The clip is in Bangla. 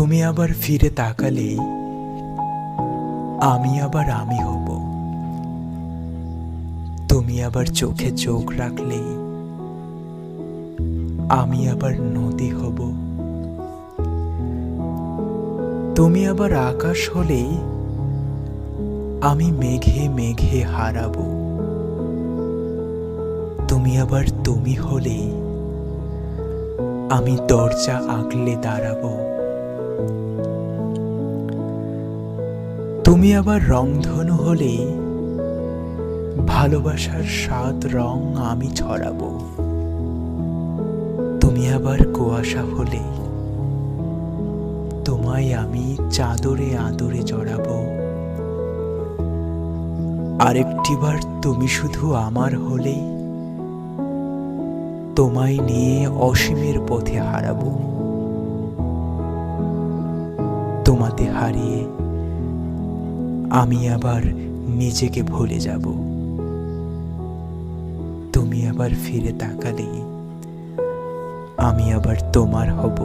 তুমি আবার ফিরে তাকালে আমি আবার আমি হব। তুমি আবার চোখে চোখ রাখলে আমি আবার নদী হব। তুমি আবার আকাশ হলে আমি মেঘে মেঘে হারাবো। তুমি আবার তুমি হলে আমি দরজা আগলে দাঁড়াবো। তুমি আবার রংধনু হলে ভালোবাসার সাত রং আমি ছড়াবো। তুমি আবার কুয়াশা হলে তোমায় আমি চাদরে আদরে জড়াবো। আরেকটিবার তুমি শুধু আমার হলেই তোমায় নিয়ে অসীমের পথে হারাবো। তোমাতে হারিয়ে আমি আবার নিজেকে ভুলে যাব। তুমি আবার ফিরে তাকালে আমি আবার তোমার হব।